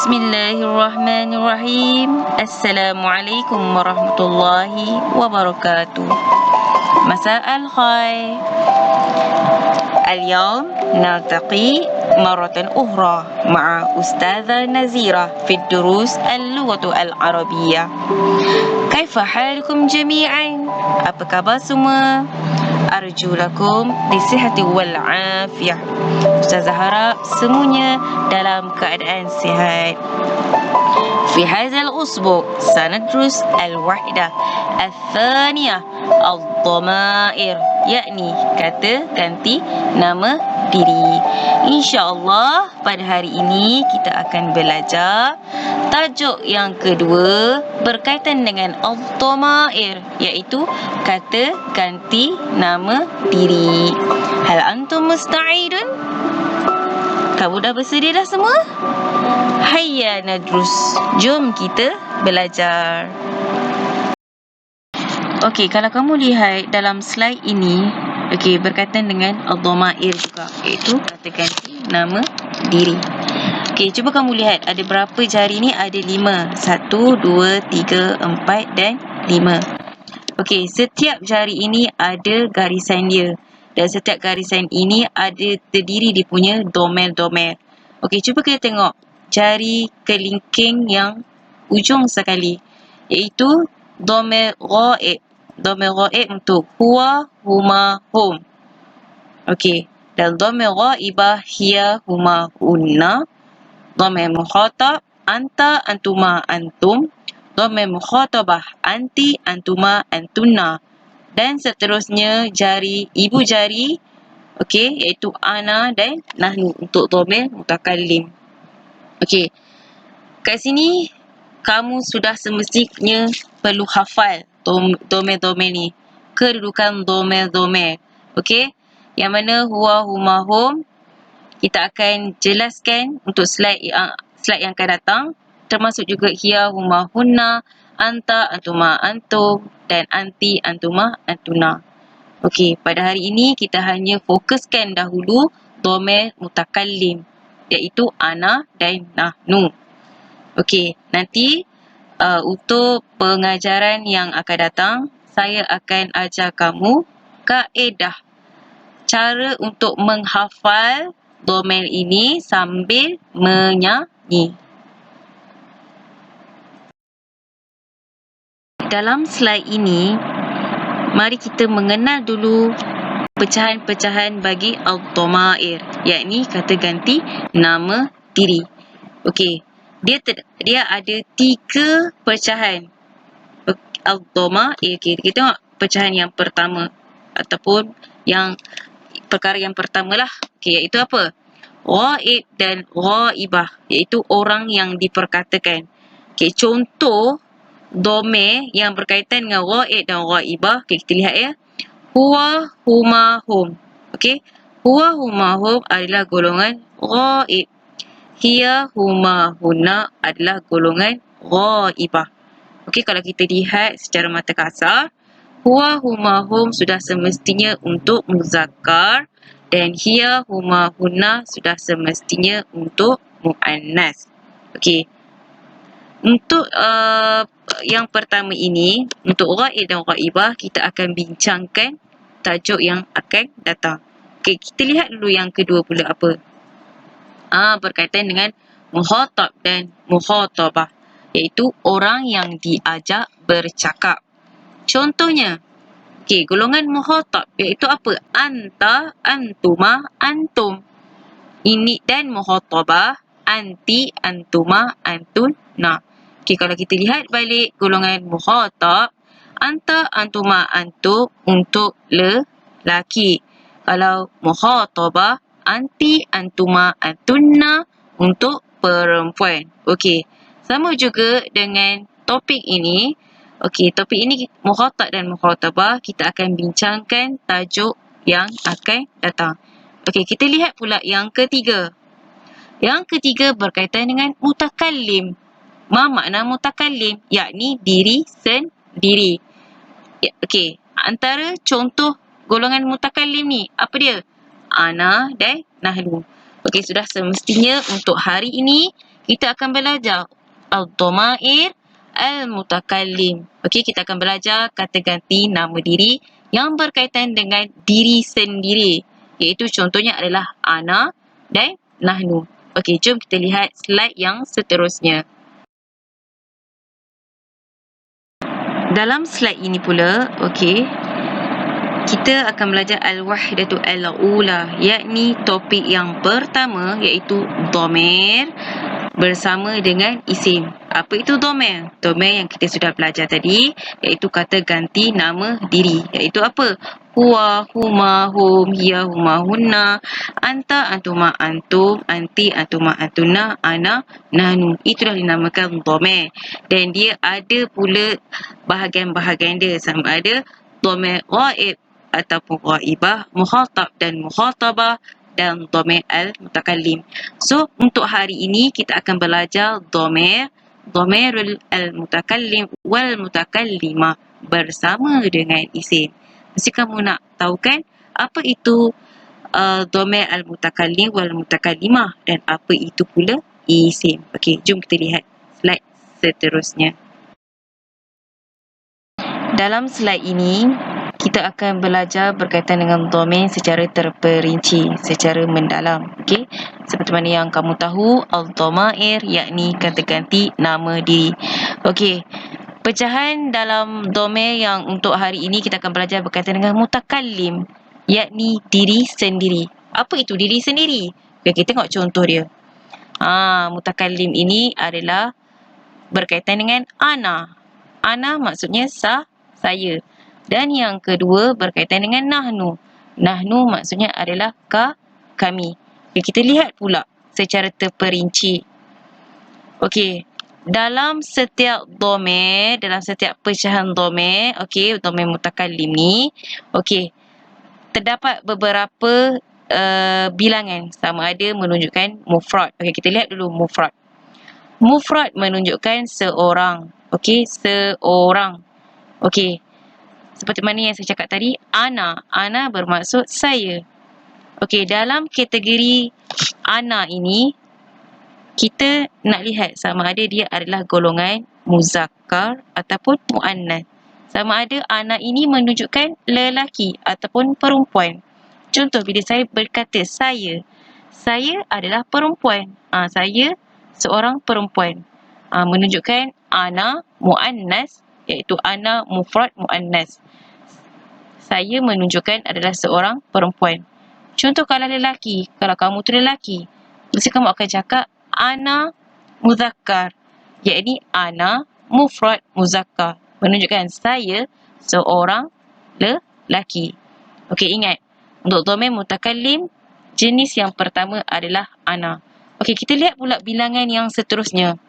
Bismillahirrahmanirrahim. Assalamualaikum warahmatullahi wabarakatuh. مساء الخير. اليوم نلتقي مرة أخرى مع أستاذة نزيرة في الدروس اللغة العربية. كيف حالكم جميعا؟ Apa khabar semua? Arju lakum bisihati wal afiyah. Ustazah harap semuanya dalam keadaan sihat. في هذا الأسبوع سندرس الوحدة الثانية الضمائر yakni kata ganti nama diri. InsyaAllah pada hari ini kita akan belajar tajuk yang kedua berkaitan dengan al-dhamair, iaitu kata ganti nama diri. Hal antum musta'idun? Kamu dah bersedia dah semua? Hayya nadrus. Jom kita belajar. Okey, kalau kamu lihat dalam slide ini, okey, berkaitan dengan al-dhamair juga, iaitu kata ganti nama diri. Okey, cuba kamu lihat ada berapa jari ni? Ada 5. 1, 2, 3, 4 dan 5. Okey, setiap jari ini ada garisan dia. Dan setiap garisan ini ada terdiri dia punya domel-domel. Okey, cuba kita tengok jari kelingking yang ujung sekali, iaitu domel ghaib. Domel ghaib untuk huwa, huma, hum. Okey, dan domel ghaibah hiya, huma, hunna. Domel mukhatab anta, antuma, antum. Domel mukhatabah anti, antuma, antunna. Dan seterusnya jari ibu jari, okey, iaitu ana dan nahnu untuk domel mutakallim. Okey, kat sini kamu sudah semestinya perlu hafal domel-domel ni, kedudukan domel-domel. Okey, yang mana huwa, huma, hum kita akan jelaskan untuk slide yang akan datang, termasuk juga hiya, huma, hunna, anta, antuma, antum dan anti, antuma, antuna. Okey, pada hari ini kita hanya fokuskan dahulu domel mutakallim, iaitu ana dan nahnu. Okey, nanti untuk pengajaran yang akan datang, saya akan ajar kamu kaedah cara untuk menghafal domel ini sambil menyanyi. Dalam slide ini, mari kita mengenal dulu pecahan-pecahan bagi al-dhamair, yakni kata ganti nama diri. Okey, dia ada 3 pecahan al-dhamair. Okey, kita tengok pecahan yang pertama ataupun yang perkara yang pertamalah. Okey, iaitu apa? Ghaib dan ghaibah, iaitu orang yang diperkatakan. Okey, contoh domel yang berkaitan dengan ghaib dan ghaibah. Okey, kita lihat ya. Huwa, huma, hum. Okey, huwa, huma, hum adalah golongan ghaib. Hiya, huma, hunna adalah golongan ghaibah. Okey, kalau kita lihat secara mata kasar, huwa, huma, hum sudah semestinya untuk muzakkar dan hiya, huma, hunna sudah semestinya untuk muannas. Okey, untuk yang pertama ini, untuk ghaib dan ghaibah, kita akan bincangkan tajuk yang akan datang. Okey, kita lihat dulu yang kedua pula apa? Berkaitan dengan mukhatab dan mukhatabah, iaitu orang yang diajak bercakap. Contohnya, okey, golongan mukhatab iaitu apa? Anta, antuma, antum. Ini dan mukhatabah anti, antuma, antunna. Okey, kalau kita lihat balik golongan mukhatab, anta, antuma, antum untuk lelaki. Kalau mukhatabah anti, antuma, antunna untuk perempuan. Okey, sama juga dengan topik ini. Okey, topik ini mukhatab dan mukhatabah, kita akan bincangkan tajuk yang akan datang. Okey, kita lihat pula yang ketiga. Yang ketiga berkaitan dengan mutakallim. Ma makna mutakallim? Yakni diri sendiri. Okey, antara contoh golongan mutakallim ni, apa dia? Ana dan nahnu. Okey, sudah semestinya untuk hari ini kita akan belajar al-dhamair al-mutakallim. Okey, kita akan belajar kata ganti nama diri yang berkaitan dengan diri sendiri. Iaitu contohnya adalah ana dan nahnu. Okey, jom kita lihat slide yang seterusnya. Dalam slide ini pula, okey, kita akan belajar al-wahdatu al-ula, yakni topik yang pertama iaitu dhamir bersama dengan isim. Apa itu dhamir? Dhamir yang kita sudah belajar tadi iaitu kata ganti nama diri. Iaitu apa? Huwa, huma, hum, hiya, huma, hunna, anta, antuma, antum, anti, antuma, antuna, ana, nahnu. Itulah dinamakan dhamir. Dan dia ada pula bahagian-bahagian dia, sama ada dhamir ghaib ataupun ghaibah, mukhatab dan mukhatabah, dan dhamir al-mutakallim. So, untuk hari ini kita akan belajar dhamirul al-mutakallim wal mutakallimah bersama dengan isim. Mesti kamu nak tahu kan apa itu dhamir al-mutakallim wal mutakallimah dan apa itu pula isim. Okey, jom kita lihat slide seterusnya. Dalam slide ini, kita akan belajar berkaitan dengan dhamir secara terperinci, secara mendalam. Okey, seperti mana yang kamu tahu, al-dhamair yakni kata ganti nama diri. Okey, pecahan dalam dhamir yang untuk hari ini kita akan belajar berkaitan dengan mutakallim, yakni diri sendiri. Apa itu diri sendiri? Okay, kita tengok contoh dia. Mutakallim ini adalah berkaitan dengan ana. Ana maksudnya saya. Dan yang kedua berkaitan dengan nahnu. Nahnu maksudnya adalah kami. Okay, kita lihat pula secara terperinci. Okey, dalam setiap dhamir, dalam setiap pecahan dhamir, okey, dhamir mutakallim ni, okey, terdapat beberapa bilangan, sama ada menunjukkan mufrad. Okey, kita lihat dulu mufrad. Mufrad menunjukkan seorang. Okey, seorang. Okey, seperti mana yang saya cakap tadi, ana. Ana bermaksud saya. Okey, dalam kategori ana ini, kita nak lihat sama ada dia adalah golongan muzakkar ataupun muannas. Sama ada anak ini menunjukkan lelaki ataupun perempuan. Contoh, bila saya berkata saya adalah perempuan. Saya seorang perempuan. Menunjukkan ana muannas, iaitu ana mufrad muannas. Saya menunjukkan adalah seorang perempuan. Contoh kalau lelaki, kalau kamu tu lelaki, mesti kamu akan cakap ana muzakkar, yakni ana mufrad muzakkar, menunjukkan saya seorang lelaki. Okey, ingat, untuk dhamir mutakallim, jenis yang pertama adalah ana. Okey, kita lihat pula bilangan yang seterusnya.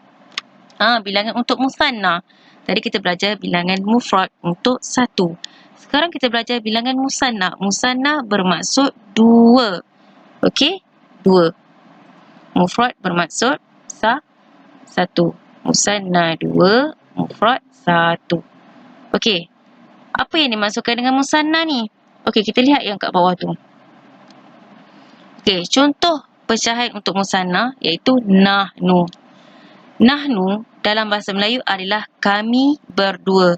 Bilangan untuk musanna. Tadi kita belajar bilangan mufrad untuk satu. Sekarang kita belajar bilangan musanna. Musanna bermaksud dua. Okey, dua. Mufrad bermaksud satu. Musanna dua, mufrad satu. Okey, apa yang dimaksudkan dengan musanna ni? Okey, kita lihat yang kat bawah tu. Okey, contoh pecahan untuk musanna iaitu nahnu. Nahnu dalam bahasa Melayu adalah kami berdua.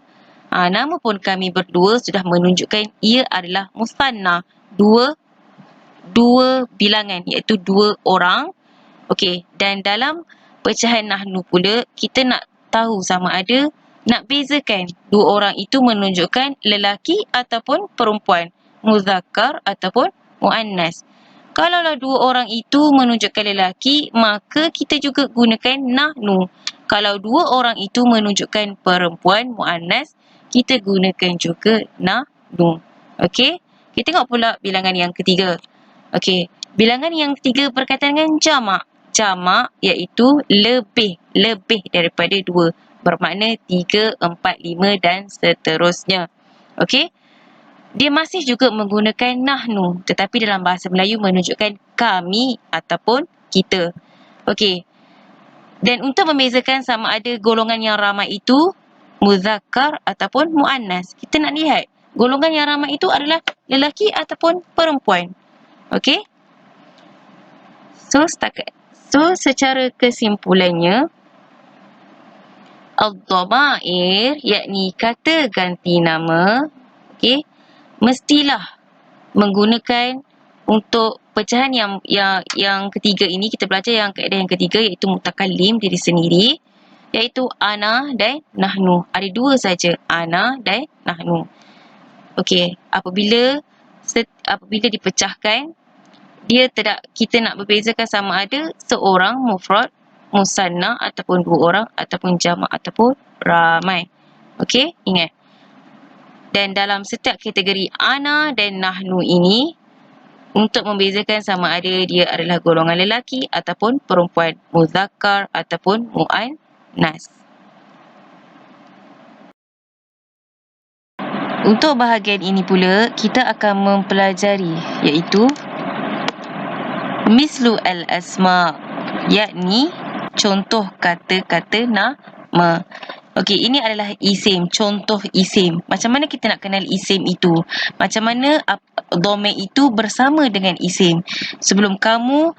Nama pun kami berdua sudah menunjukkan ia adalah musanna. Dua bilangan iaitu dua orang. Okey, dan dalam pecahan nahnu pula, kita nak tahu sama ada, nak bezakan dua orang itu menunjukkan lelaki ataupun perempuan, muzakkar ataupun muannas. Kalaulah dua orang itu menunjukkan lelaki, maka kita juga gunakan nahnu. Kalau dua orang itu menunjukkan perempuan, muannas, kita gunakan juga nahnu. Okey, kita tengok pula bilangan yang ketiga. Okey, bilangan yang ketiga berkaitan dengan jamak. Jamak iaitu lebih daripada dua. Bermakna 3, 4, 5 dan seterusnya. Okey. Dia masih juga menggunakan nahnu, tetapi dalam bahasa Melayu menunjukkan kami ataupun kita. Okey. Dan untuk membezakan sama ada golongan yang ramai itu muzakkar ataupun muannas, kita nak lihat golongan yang ramai itu adalah lelaki ataupun perempuan. Okey. So, setakat So, secara kesimpulannya, al-dhamair, yakni kata ganti nama, okey, mestilah menggunakan untuk pecahan yang ketiga ini. Kita belajar yang kaedah yang ketiga, iaitu mutakallim, diri sendiri, iaitu ana dan nahnu. Ada dua saja, ana dan nahnu. Okey, apabila dipecahkan, kita nak berbezakan sama ada seorang mufrad, musanna ataupun dua orang, ataupun jamak ataupun ramai. Okey, ingat. Dan dalam setiap kategori ana dan nahnu ini, untuk membezakan sama ada dia adalah golongan lelaki ataupun perempuan, muzakkar ataupun muannas. Untuk bahagian ini pula, kita akan mempelajari iaitu mislu al-asma, yakni contoh kata-kata nama. Okey, ini adalah isim, contoh isim. Macam mana kita nak kenal isim itu? Macam mana dhamir itu bersama dengan isim? Sebelum kamu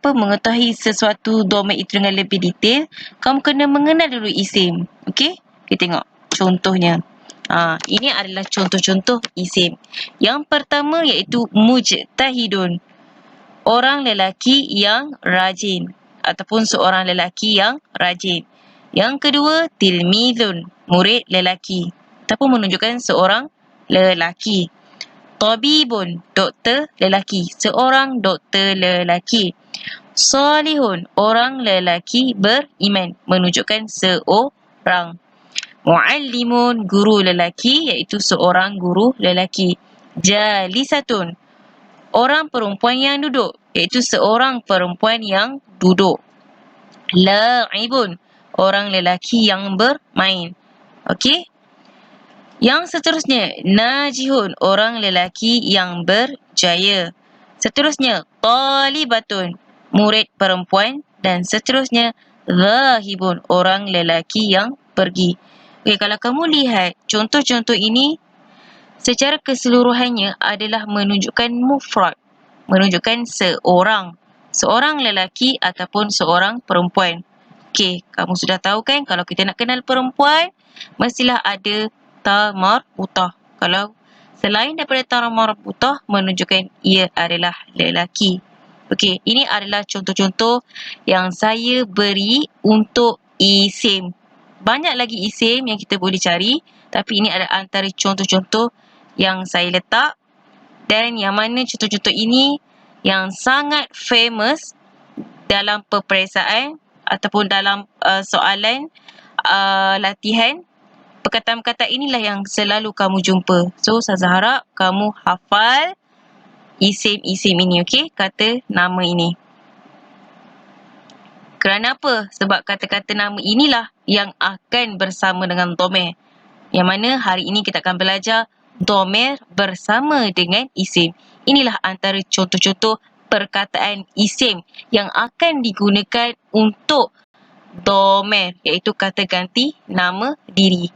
mengetahui sesuatu dhamir itu dengan lebih detail, kamu kena mengenal dulu isim. Okey? Kita tengok contohnya. Ini adalah contoh-contoh isim. Yang pertama iaitu mujtahidun, orang lelaki yang rajin ataupun seorang lelaki yang rajin. Yang kedua, tilmizun, murid lelaki ataupun menunjukkan seorang lelaki. Tabibun, doktor lelaki, seorang doktor lelaki. Salihun, orang lelaki beriman, menunjukkan seorang. Muallimun, guru lelaki, iaitu seorang guru lelaki. Jalisatun, orang perempuan yang duduk, iaitu seorang perempuan yang duduk. La'ibun, orang lelaki yang bermain. Okey? Yang seterusnya, najihun, orang lelaki yang berjaya. Seterusnya, talibatun, murid perempuan. Dan seterusnya, zahibun, orang lelaki yang pergi. Okey, kalau kamu lihat contoh-contoh ini, secara keseluruhannya adalah menunjukkan mufrad, menunjukkan seorang lelaki ataupun seorang perempuan. Okey, kamu sudah tahu kan kalau kita nak kenal perempuan, mestilah ada ta marbutah. Kalau selain daripada ta marbutah, menunjukkan ia adalah lelaki. Okey, ini adalah contoh-contoh yang saya beri untuk isim. Banyak lagi isim yang kita boleh cari, tapi ini adalah antara contoh-contoh yang saya letak, dan yang mana contoh-contoh ini yang sangat famous dalam peperiksaan ataupun dalam soalan latihan. Perkataan-perkataan inilah yang selalu kamu jumpa. So, saya harap kamu hafal isim-isim ini, okey? Kata nama ini. Kerana apa? Sebab kata-kata nama inilah yang akan bersama dengan dhamir. Yang mana hari ini kita akan belajar dhamir bersama dengan isim. Inilah antara contoh-contoh perkataan isim yang akan digunakan untuk dhamir, iaitu kata ganti nama diri.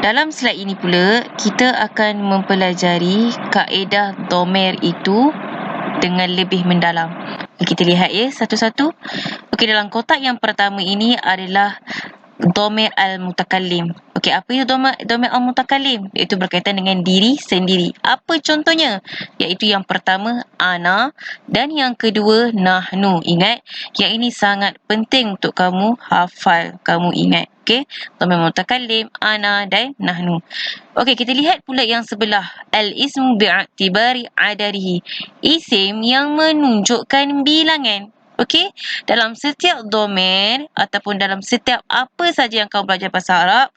Dalam slide ini pula, kita akan mempelajari kaedah dhamir itu dengan lebih mendalam. Kita lihat ya satu-satu. Okey, dalam kotak yang pertama ini adalah dhamir al-mutakallim. Okey, apa itu dhamir al-mutakallim? Iaitu berkaitan dengan diri sendiri. Apa contohnya? Iaitu yang pertama ana dan yang kedua nahnu. Ingat, yang ini sangat penting untuk kamu hafal, kamu ingat. Okey, dhamir mutakallim, ana dan nahnu. Okey, kita lihat pula yang sebelah. Al-ismu bi'atibari adarihi. Isim yang menunjukkan bilangan. Okey, dalam setiap dhamir ataupun dalam setiap apa saja yang kamu belajar bahasa Arab,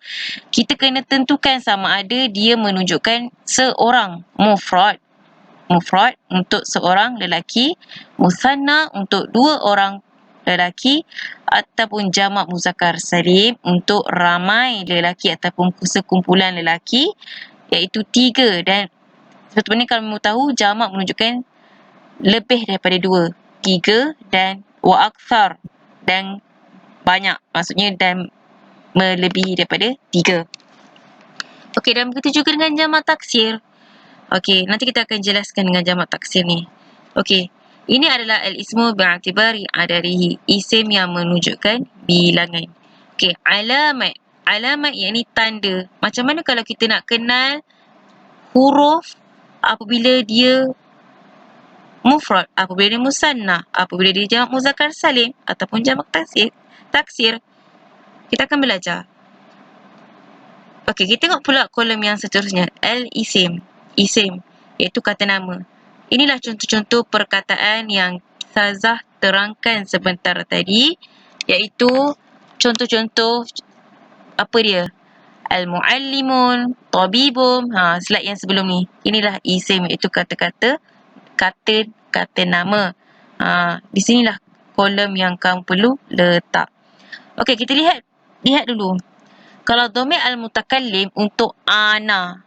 kita kena tentukan sama ada dia menunjukkan seorang, mufrad untuk seorang lelaki, musanna untuk dua orang lelaki, ataupun jamak muzakkar salim untuk ramai lelaki ataupun sekumpulan lelaki, iaitu 3. Dan seperti mana kamu tahu, jamak menunjukkan lebih daripada 2, 3 dan wa akthar, dan banyak, maksudnya dan melebihi daripada 3. Okey, dan begitu juga dengan jamak taksir. Okey, nanti kita akan jelaskan dengan jamak taksir ni. Okey, ini adalah al-ismu bi'atibari adarihi, isim yang menunjukkan bilangan. Okey, alamat. Alamat yakni tanda. Macam mana kalau kita nak kenal huruf apabila dia mufrad, apabila dia musanna, apabila dia jamak muzakkar salim ataupun jamak taksir. Kita akan belajar. Okey, kita tengok pula kolom yang seterusnya. Al-isim. Isim, iaitu kata nama. Inilah contoh-contoh perkataan yang Ustazah terangkan sebentar tadi, iaitu contoh-contoh apa dia? Al-muallimun, tabibum, slide yang sebelum ni. Inilah isim, iaitu kata-kata nama. Di sinilah kolom yang kamu perlu letak. Okey, kita lihat dulu. Kalau dhamir al-mutakallim untuk ana.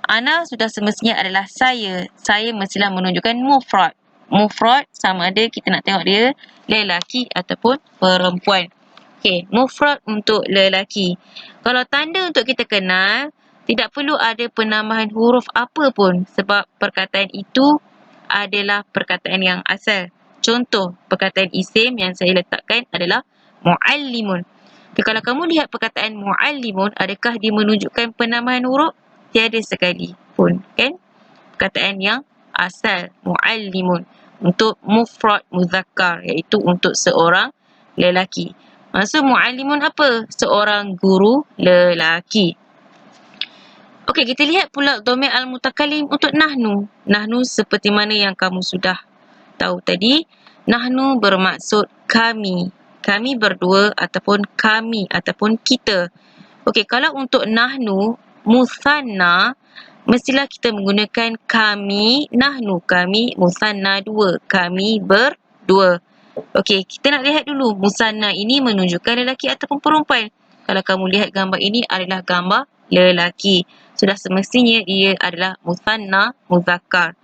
Ana sudah semestinya adalah saya. Saya mestilah menunjukkan mufrad. Mufrad sama ada kita nak tengok dia lelaki ataupun perempuan. Okey, mufrad untuk lelaki. Kalau tanda untuk kita kenal, tidak perlu ada penambahan huruf apa pun sebab perkataan itu adalah perkataan yang asal. Contoh perkataan isim yang saya letakkan adalah muallimun. Tapi kalau kamu lihat perkataan muallimun, adakah dia menunjukkan penambahan huruf? Tiada sekali pun, kan? Perkataan yang asal, muallimun. Untuk mufrad muzakkar, iaitu untuk seorang lelaki. Maksud muallimun apa? Seorang guru lelaki. Okey, kita lihat pula dhamir al-mutakallim untuk nahnu. Nahnu seperti mana yang kamu sudah tahu tadi. Nahnu bermaksud kami. Kami berdua ataupun kami ataupun kita. Okey, kalau untuk nahnu musanna, mestilah kita menggunakan kami nahnu. Kami musanna dua. Kami berdua. Okey, kita nak lihat dulu musanna ini menunjukkan lelaki ataupun perempuan. Kalau kamu lihat gambar ini adalah gambar lelaki. Sudah semestinya ia adalah musanna muzakkar.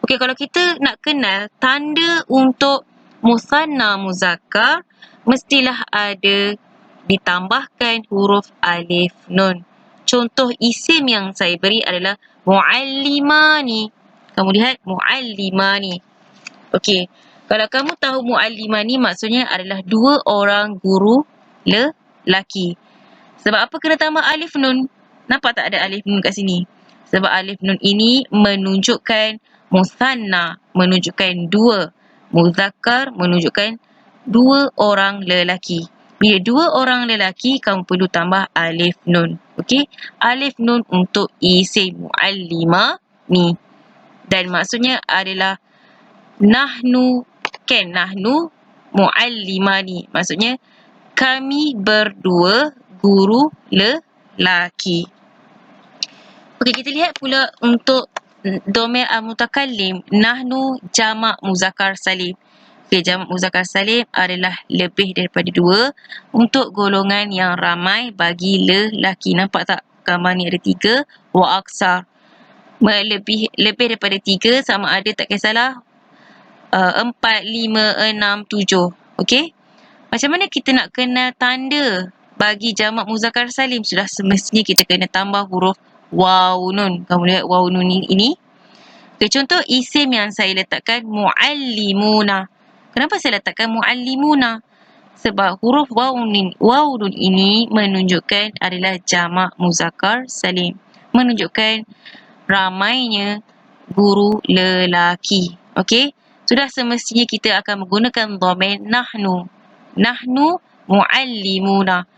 Okey, kalau kita nak kenal tanda untuk musanna muzakkar, mestilah ada ditambahkan huruf alif nun. Contoh isim yang saya beri adalah muallimani. Kamu lihat muallimani. Okey, kalau kamu tahu muallimani maksudnya adalah dua orang guru lelaki. Sebab apa kena tambah alif nun? Nampak tak ada alif nun kat sini? Sebab alif nun ini menunjukkan musanna, menunjukkan dua. Muzakkar menunjukkan dua orang lelaki. Bila dua orang lelaki, kamu perlu tambah alif nun. Okey? Alif nun untuk isim muallimani. Dan maksudnya adalah nahnu, kan? Nahnu muallimani. Maksudnya kami berdua guru lelaki. Okey, kita lihat pula untuk dhamir al-mutakallim. Nahnu jamak muzakkar salim. Okey, jamak muzakkar salim adalah lebih daripada dua untuk golongan yang ramai bagi lelaki. Nampak tak gambar ni ada 3 wa aksar. Lebih daripada 3 sama ada tak kisahlah 4, 5, 6, 7. Okey? Macam mana kita nak kenal tanda bagi jamak muzakkar salim? Sudah semestinya kita kena tambah huruf waw nun. Kamu lihat waw nun ini. Okay, contoh isim yang saya letakkan muallimuna. Kenapa saya letakkan muallimuna? Sebab huruf waw nun ini menunjukkan adalah jamak muzakkar salim. Menunjukkan ramainya guru lelaki. Okey? Sudah semestinya kita akan menggunakan dhamir nahnu. Nahnu muallimuna.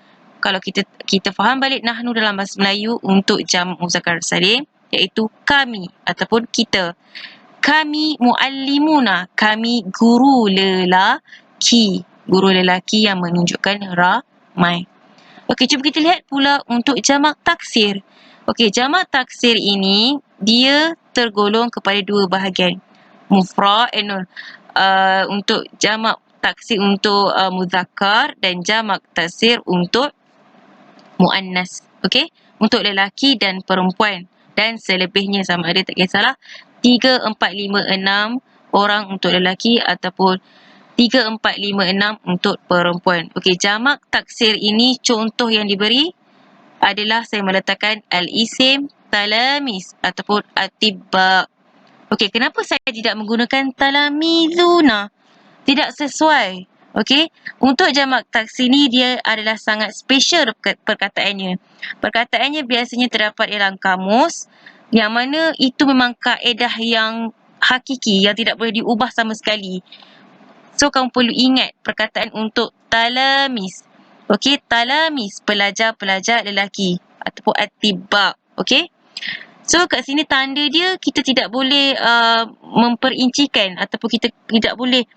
Kalau kita faham balik nahnu dalam bahasa Melayu untuk jamak muzakkar salim, iaitu kami ataupun kita. Kami muallimuna, kami guru lelaki. Guru lelaki yang menunjukkan ramai. Okey, cuba kita lihat pula untuk jamak taksir. Okey, jamak taksir ini dia tergolong kepada dua bahagian. Mufrad untuk jamak taksir untuk muzakkar dan jamak taksir untuk muannas. Okey, untuk lelaki dan perempuan dan selebihnya sama ada tak kisahlah 3, 4, 5, 6 orang untuk lelaki ataupun 3, 4, 5, 6 untuk perempuan. Okey, jamak taksir ini contoh yang diberi adalah saya meletakkan al-isim talamis ataupun atibba. Okey, kenapa saya tidak menggunakan talamizuna? Tidak sesuai. Okey, untuk jamak taksir ni dia adalah sangat special perkataannya. Perkataannya biasanya terdapat dalam kamus yang mana itu memang kaedah yang hakiki yang tidak boleh diubah sama sekali. So kamu perlu ingat perkataan untuk talamis. Okey, talamis pelajar-pelajar lelaki ataupun atibba. Okey? So kat sini tanda dia kita tidak boleh memperincikan ataupun kita tidak boleh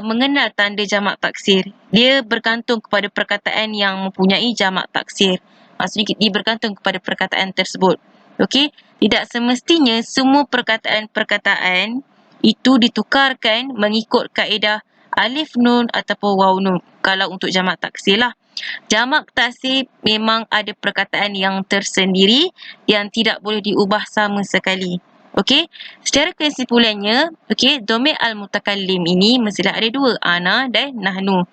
mengenal tanda jamak taksir. Dia bergantung kepada perkataan yang mempunyai jamak taksir. Maksudnya dia bergantung kepada perkataan tersebut. Okey, tidak semestinya semua perkataan-perkataan itu ditukarkan mengikut kaedah alif nun ataupun waw nun. Kalau untuk jamak taksir lah. Jamak taksir memang ada perkataan yang tersendiri yang tidak boleh diubah sama sekali. Okey, secara kesimpulannya, okey, domir al-mutakallim ini mestilah ada dua, ana dan nahnu.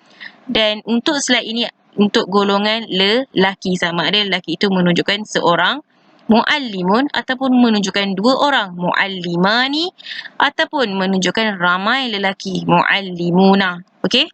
Dan untuk slide ini untuk golongan lelaki, sama ada lelaki itu menunjukkan seorang muallimun ataupun menunjukkan dua orang muallimani ataupun menunjukkan ramai lelaki muallimuna. Okey?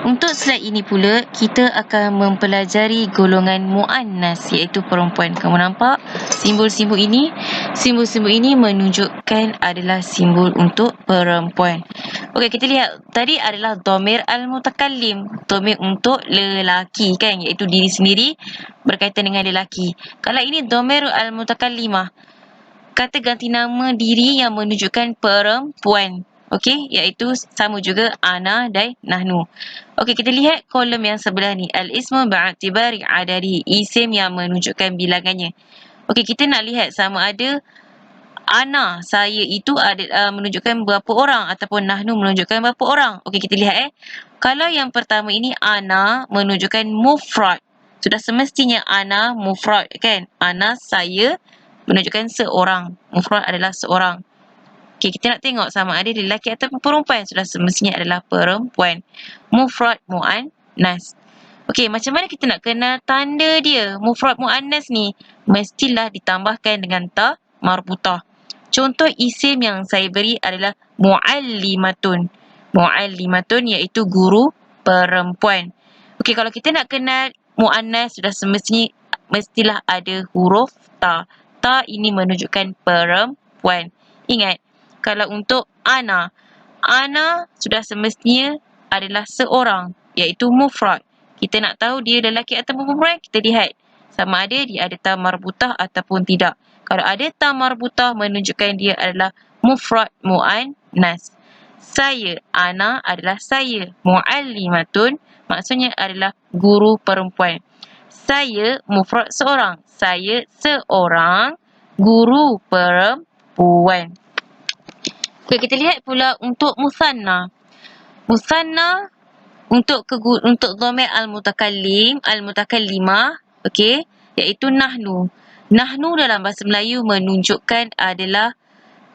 Untuk slide ini pula, kita akan mempelajari golongan muannas iaitu perempuan. Kamu nampak simbol-simbol ini? Simbol-simbol ini menunjukkan adalah simbol untuk perempuan. Okey, kita lihat tadi adalah domir al-mutakallim, domir untuk lelaki kan, iaitu diri sendiri berkaitan dengan lelaki. Kalau ini domir al-mutakallimah, kata ganti nama diri yang menunjukkan perempuan. Okey, iaitu sama juga ana dan nahnu. Okey, kita lihat kolom yang sebelah ni. Al-ismu ba'tibari adadi, isim yang menunjukkan bilangannya. Okey, kita nak lihat sama ada ana, saya itu ada menunjukkan berapa orang ataupun nahnu menunjukkan berapa orang. Okey, kita lihat Kalau yang pertama ini ana menunjukkan mufrad. Sudah semestinya ana mufrad kan? Ana, saya menunjukkan seorang. Mufrad adalah seorang. Okey, kita nak tengok sama ada lelaki ataupun perempuan. Sudah semestinya adalah perempuan. Mufrad muannas. Okey, macam mana kita nak kenal tanda dia? Mufrad muannas ni mestilah ditambahkan dengan ta marbutah. Contoh isim yang saya beri adalah muallimatun. Muallimatun iaitu guru perempuan. Okey, kalau kita nak kenal muannas sudah mestilah ada huruf ta. Ta ini menunjukkan perempuan. Ingat, kalau untuk ana sudah semestinya adalah seorang iaitu mufrad. Kita nak tahu dia lelaki ataupun perempuan, kita lihat sama ada dia ada ta marbutah ataupun tidak. Kalau ada ta marbutah menunjukkan dia adalah mufrad muannas. Saya, ana adalah saya. Muallimatun maksudnya adalah guru perempuan. Saya mufrad seorang. Saya seorang guru perempuan. Okey, kita lihat pula untuk musanna. Musanna untuk dhamir al-mutakallimah, okey, iaitu nahnu. Nahnu dalam bahasa Melayu menunjukkan adalah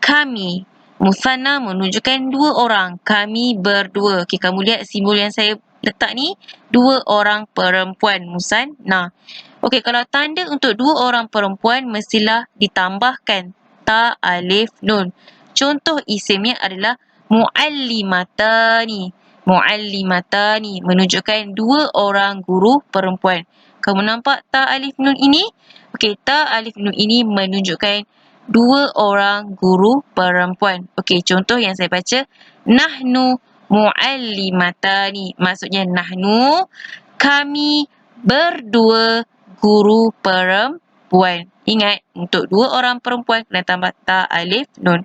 kami. Musanna menunjukkan dua orang, kami berdua. Okey, kamu lihat simbol yang saya letak ni, dua orang perempuan, musanna. Okey, kalau tanda untuk dua orang perempuan mestilah ditambahkan ta alif nun. Contoh isimnya adalah muallimatani. Muallimatani menunjukkan dua orang guru perempuan. Kamu nampak ta alif nun ini? Okey, ta alif nun ini menunjukkan dua orang guru perempuan. Okey, contoh yang saya baca, nahnu muallimatani. Maksudnya nahnu, kami berdua guru perempuan. Ingat, untuk dua orang perempuan kena tambah ta alif nun.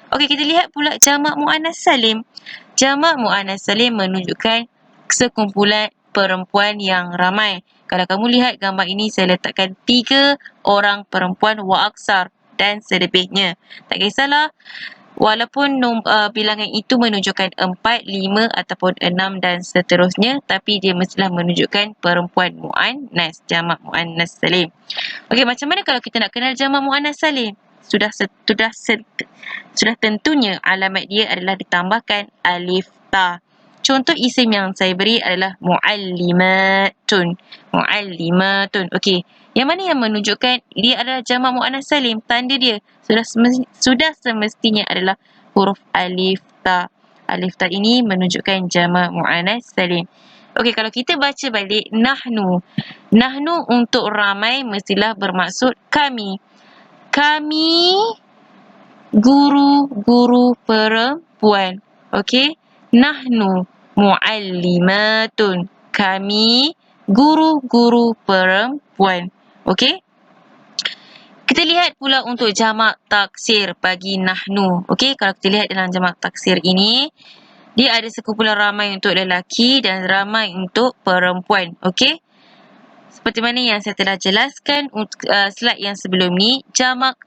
Okey, kita lihat pula jamak muannas salim. Jamak muannas salim menunjukkan sekumpulan perempuan yang ramai. Kalau kamu lihat gambar ini, saya letakkan 3 orang perempuan wa aksar dan selebihnya. Tak kisahlah, walaupun bilangan itu menunjukkan 4, 5 ataupun 6 dan seterusnya, tapi dia mestilah menunjukkan perempuan muannas, jamak muannas salim. Okey, macam mana kalau kita nak kenal jamak muannas salim? Sudah tentunya alamat dia adalah ditambahkan alif ta. contoh isim yang saya beri adalah muallimatun. Muallimatun. Okey. Yang mana yang menunjukkan dia adalah jamak muannas salim? Tanda dia sudah semestinya adalah huruf alif ta. Alif ta ini menunjukkan jamak muannas salim. Okey, kalau kita baca balik nahnu. Nahnu untuk ramai mestilah bermaksud kami. Kami guru-guru perempuan. Okey. Nahnu muallimatun. Kami guru-guru perempuan. Okey. Kita lihat pula untuk jamak taksir bagi nahnu. Okey, kalau kita lihat dalam jamak taksir ini, dia ada sekumpulan ramai untuk lelaki dan ramai untuk perempuan. Okey. Seperti mana yang saya telah jelaskan slide yang sebelum ni, jamak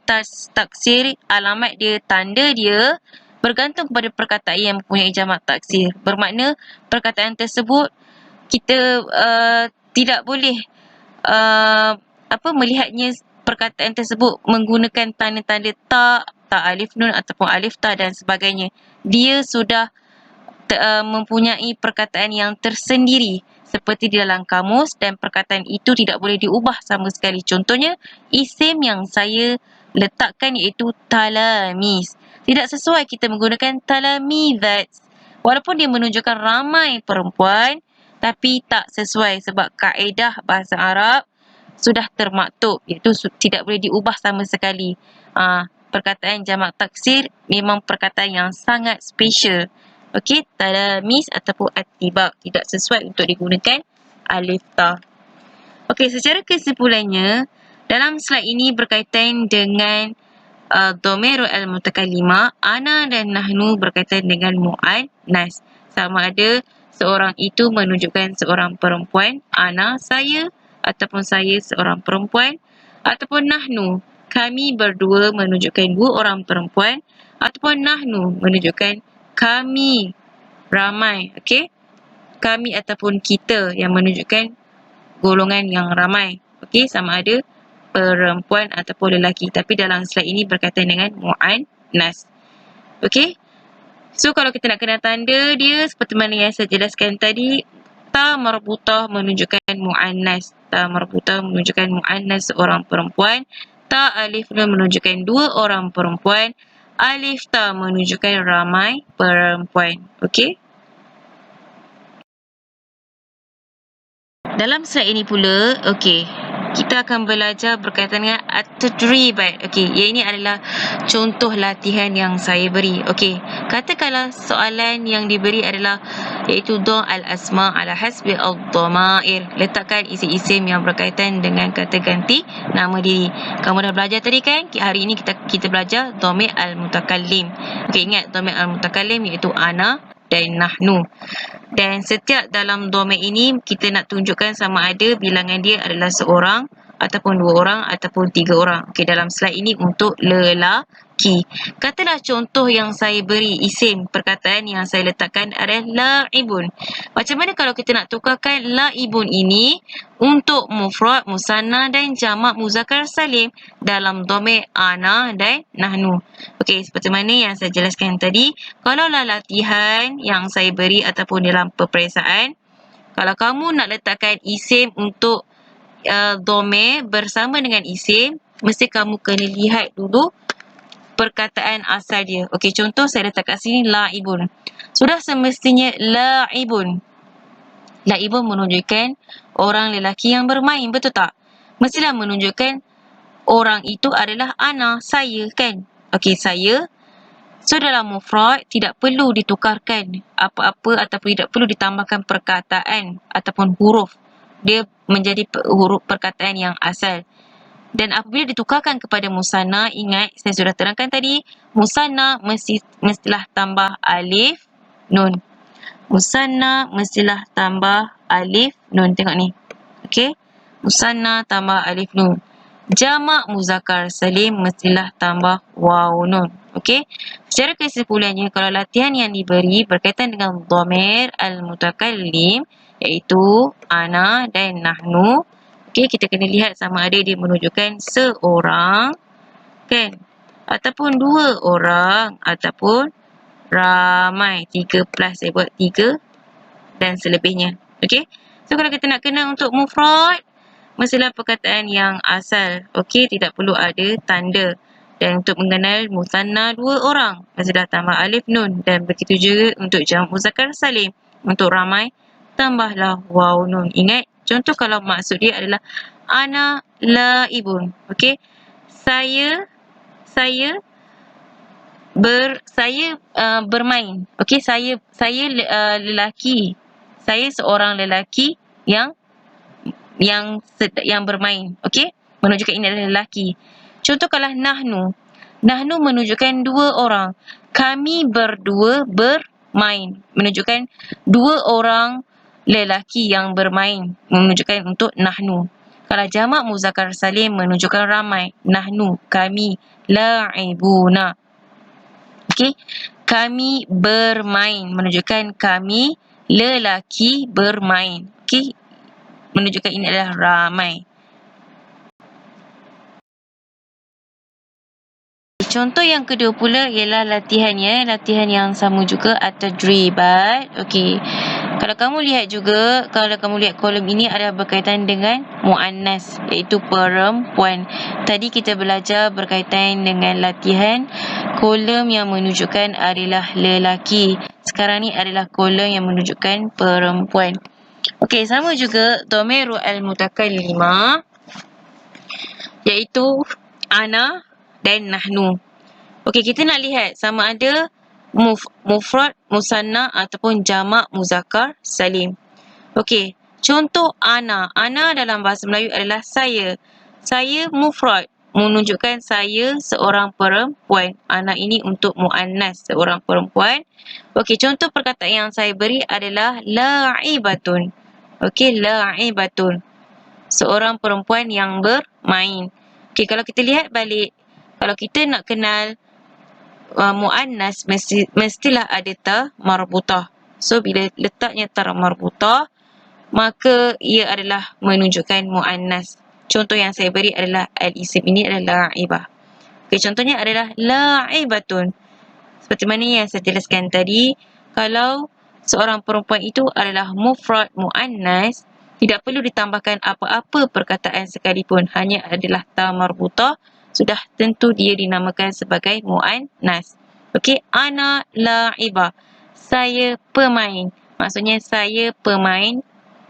taksir, alamat dia, tanda dia bergantung kepada perkataan yang mempunyai jamak taksir. Bermakna perkataan tersebut kita tidak boleh melihatnya perkataan tersebut menggunakan tanda-tanda tak alif nun ataupun alif ta dan sebagainya. Dia sudah mempunyai perkataan yang tersendiri seperti di dalam kamus dan perkataan itu tidak boleh diubah sama sekali. Contohnya, isim yang saya letakkan iaitu talamis. Tidak sesuai kita menggunakan talamizat. Walaupun dia menunjukkan ramai perempuan, tapi tak sesuai sebab kaedah bahasa Arab sudah termaktub, iaitu tidak boleh diubah sama sekali. Perkataan jamak taksir memang perkataan yang sangat special. Okey, talamis ataupun atibak tidak sesuai untuk digunakan alif ta. Okey, secara kesimpulannya, dalam slide ini berkaitan dengan dhamirul al-mutakallimah, ana dan nahnu berkaitan dengan muannas. Sama ada seorang itu menunjukkan seorang perempuan, ana saya, ataupun saya seorang perempuan, ataupun nahnu, kami berdua menunjukkan dua orang perempuan, ataupun nahnu menunjukkan kami ramai. Okey, kami ataupun kita yang menunjukkan golongan yang ramai. Okey, sama ada perempuan ataupun lelaki. Tapi dalam slide ini berkaitan dengan muannas. Okey, so kalau kita nak kenal tanda dia seperti mana yang saya jelaskan tadi, ta marbutah menunjukkan muannas. Ta marbutah menunjukkan muannas seorang perempuan. Ta alif nun menunjukkan dua orang perempuan. Alif ta menunjukkan ramai perempuan. Okey. Dalam slide ini pula, okey, kita akan belajar berkaitan dengan at-tadribat. Okey, yang ini adalah contoh latihan yang saya beri. Okey, katakanlah soalan yang diberi adalah iaitu dha' al-asma' ala hasbi ad-dhamair. Letakkan isim-isim yang berkaitan dengan kata ganti nama diri. Kamu dah belajar tadi kan? Hari ini kita belajar dhamir al-mutakallim. Okey, ingat dhamir al-mutakallim iaitu ana dan nahnu. Dan setiap dalam dhamir ini kita nak tunjukkan sama ada bilangan dia adalah seorang ataupun dua orang ataupun tiga orang. Okey, dalam slide ini untuk lelaki. Katalah contoh yang saya beri isim perkataan yang saya letakkan adalah la'ibun. Macam mana kalau kita nak tukarkan la'ibun ini untuk mufrad, musanna dan jamak muzakkar salim dalam dhamir ana dan nahnu. Okey, seperti mana yang saya jelaskan tadi, kalaulah latihan yang saya beri ataupun dalam peperiksaan, kalau kamu nak letakkan isim untuk dhamir bersama dengan isim, mesti kamu kena lihat dulu perkataan asal dia. Okey, contoh saya letak kat sini la'ibun. Sudah semestinya la'ibun. La'ibun menunjukkan orang lelaki yang bermain, betul tak? Mestilah menunjukkan orang itu adalah ana, saya kan? Okey, saya. So dalam mufrad tidak perlu ditukarkan apa-apa ataupun tidak perlu ditambahkan perkataan ataupun huruf. Dia menjadi huruf perkataan yang asal. Dan apabila ditukarkan kepada musanna, ingat saya sudah terangkan tadi, musanna mestilah tambah alif nun. Musanna mestilah tambah alif nun. Tengok ni. Okey. Musanna tambah alif nun. Jamak muzakkar salim mestilah tambah waw nun. Okey. Secara kesimpulannya, kalau latihan yang diberi berkaitan dengan dhamir al-mutakallim iaitu ana dan nahnu, okey, kita kena lihat sama ada dia menunjukkan seorang kan, ataupun dua orang ataupun ramai. 3 plus saya buat 3 dan selebihnya. Okey. So kalau kita nak kenal untuk mufrad, mestilah perkataan yang asal. Okey, tidak perlu ada tanda. Dan untuk mengenal musanna 2 orang, mestilah tambah alif nun. Dan begitu juga untuk jamak muzakkar salim. Untuk ramai, tambahlah waw nun. Ingat, contoh kalau maksud dia adalah ana laibun. Okey, saya bermain. Okey, saya lelaki. Saya seorang lelaki yang bermain. Okey, menunjukkan ini adalah lelaki. Contoh kalau nahnu menunjukkan 2 orang. Kami berdua bermain, menunjukkan 2 orang lelaki yang bermain, menunjukkan untuk nahnu. Kalau jamak muzakkar salim menunjukkan ramai. Nahnu, kami, la'ibuna. Okey, kami bermain, menunjukkan kami lelaki bermain. Okey, menunjukkan ini adalah ramai. Contoh yang kedua pula ialah latihan yang sama juga at-tadribat. Okey. Kalau kamu lihat kolom ini adalah berkaitan dengan muannas, iaitu perempuan. Tadi kita belajar berkaitan dengan latihan kolom yang menunjukkan adalah lelaki. Sekarang ni adalah kolom yang menunjukkan perempuan. Okey, sama juga dhamiru al-mutakallimah, iaitu ana dan nahnu. Okey, kita nak lihat sama ada mufrad, musanna ataupun jamak muzakkar salim. Okey, contoh ana. Ana dalam bahasa Melayu adalah saya. Saya mufrad, menunjukkan saya seorang perempuan. Ana ini untuk muannas, seorang perempuan. Okey, contoh perkataan yang saya beri adalah la'ibatun. Okey, la'ibatun, seorang perempuan yang bermain. Okey, kalau kita lihat balik, kalau kita nak kenal muannas, mestilah ada ta marbutah. So bila letaknya ta marbutah, maka ia adalah menunjukkan muannas. Contoh yang saya beri adalah al-isim ini adalah la'ibah. Okey, contohnya adalah la'ibatun. Seperti mana yang saya jelaskan tadi, kalau seorang perempuan itu adalah mufrad muannas, tidak perlu ditambahkan apa-apa perkataan sekalipun, hanya adalah ta marbutah, sudah tentu dia dinamakan sebagai muannas. Okey, ana la'ibah, saya pemain. Maksudnya saya pemain.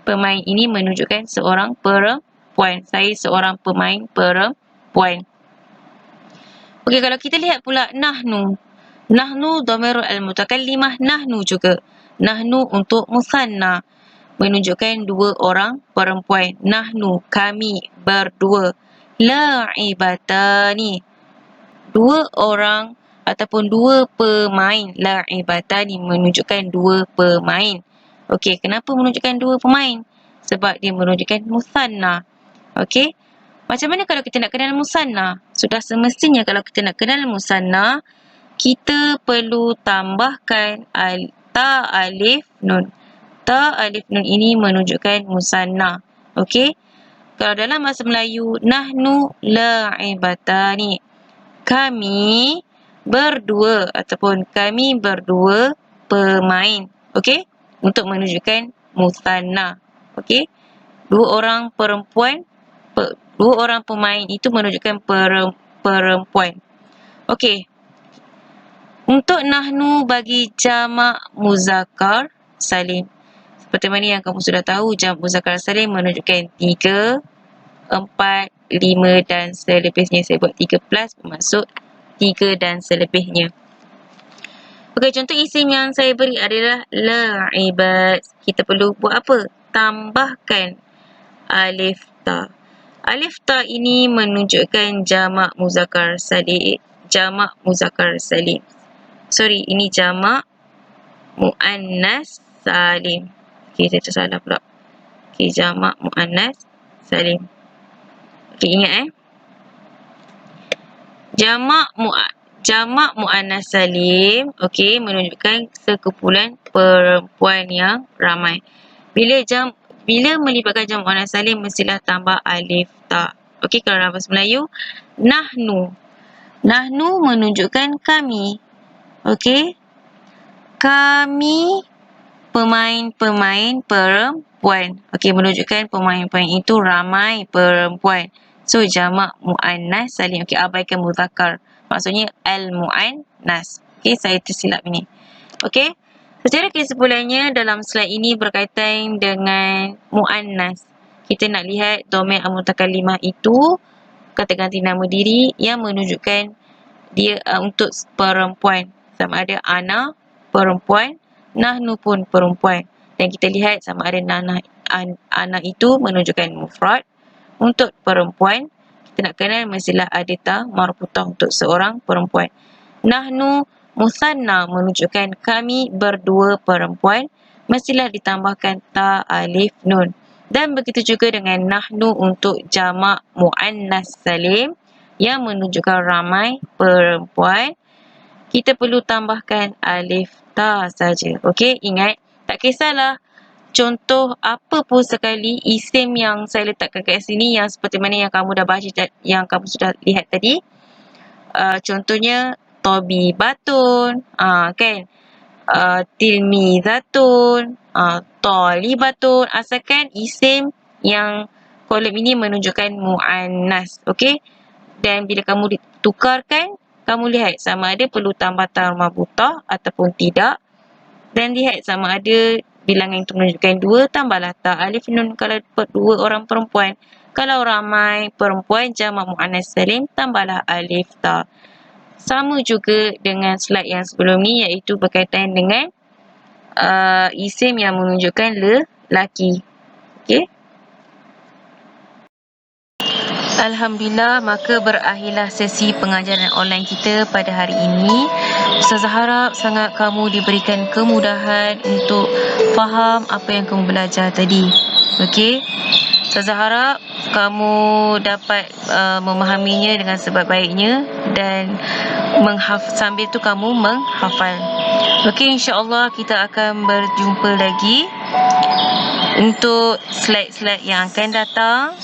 Pemain ini menunjukkan seorang perempuan. Saya seorang pemain perempuan. Okey, kalau kita lihat pula nahnu. Nahnu dhamirul al-mutakallimah, nahnu juga. Nahnu untuk musanna, menunjukkan 2 orang perempuan. Nahnu, kami berdua. La'ibatani, 2 orang ataupun 2 pemain. La'ibatani menunjukkan 2 pemain. Okey, kenapa menunjukkan 2 pemain? Sebab dia menunjukkan musanna. Okey, macam mana kalau kita nak kenal musanna? Sudah semestinya kalau kita nak kenal musanna, kita perlu tambahkan ta alif nun. Ta alif nun ini menunjukkan musanna. Okey, kalau dalam bahasa Melayu, nahnu la'ibatani, kami berdua ataupun kami berdua pemain. Okey, untuk menunjukkan musanna. Okey, 2 orang perempuan, 2 orang pemain itu menunjukkan perempuan. Okey, untuk nahnu bagi jamak muzakkar salim, seperti mana yang kamu sudah tahu, jamak muzakkar salim menunjukkan 3, 4, 5 dan selebihnya. Saya buat 3 plus bermaksud 3 dan selebihnya. Okey, contoh isim yang saya beri adalah la'ibat. Kita perlu buat apa? Tambahkan alif ta. Alif ta ini menunjukkan jamak muzakkar salim. Jamak muzakkar salim. Sorry, ini jamak muannas salim. Okey, saya tersalah pula. Okey, jamak muannas salim. Okey, ingat Jamak muannas salim, okey, menunjukkan sekumpulan perempuan yang ramai. Bila melibatkan jamak muannas salim, mestilah tambah alif ta. Okey, kalau dalam bahasa Melayu, nahnu. Nahnu menunjukkan kami. Okey, kami pemain-pemain perempuan. Okey, menunjukkan pemain-pemain itu ramai perempuan. So, jamak muannas salim. Okey, abaikan muzakkar. Maksudnya al-muannas. Okey, saya tersilap ini. Okey. Secara kesimpulannya dalam slide ini berkaitan dengan muannas. Kita nak lihat dhamir al-mutakallimah itu kata ganti nama diri yang menunjukkan dia untuk perempuan. Sama ada ana perempuan, nahnu pun perempuan. Dan kita lihat sama ada ana itu menunjukkan mufrad untuk perempuan. Kita nak kenal mestilah ada ta marbutah untuk seorang perempuan. Nahnu musanna menunjukkan kami berdua perempuan, mestilah ditambahkan ta alif nun. Dan begitu juga dengan nahnu untuk jamak muannas salim yang menunjukkan ramai perempuan, kita perlu tambahkan alif ta saja. Okey, ingat, tak kisahlah contoh apa pun sekali isim yang saya letakkan kat sini yang seperti mana yang kamu dah baca, yang kamu sudah lihat tadi. Contohnya tabibatun, kan? Tilmizatun, talibatun. Asalkan isim yang kolom ini menunjukkan muannas. Okey? Dan bila kamu tukarkan, kamu lihat sama ada perlu tambah ta marbutah ataupun tidak. Dan lihat sama ada bilangan itu menunjukkan 2, tambahlah ta alif nun kalau 2 orang perempuan. Kalau ramai perempuan jamak muannas salim, tambahlah alif ta. Sama juga dengan slide yang sebelum ni, iaitu berkaitan dengan isim yang menunjukkan lelaki. Okey. Alhamdulillah, maka berakhirlah sesi pengajaran online kita pada hari ini. Ustazah harap sangat kamu diberikan kemudahan untuk faham apa yang kamu belajar tadi. Okey. Ustazah harap kamu dapat memahaminya dengan sebaik-baiknya dan sambil tu kamu menghafal. Okey, insya-Allah kita akan berjumpa lagi untuk slide-slide yang akan datang.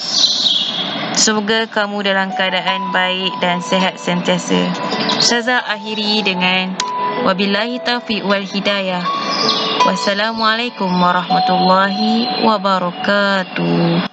Semoga kamu dalam keadaan baik dan sihat sentiasa. Ustazah akhiri dengan wabillahi taufiq wal hidayah. Wassalamualaikum warahmatullahi wabarakatuh.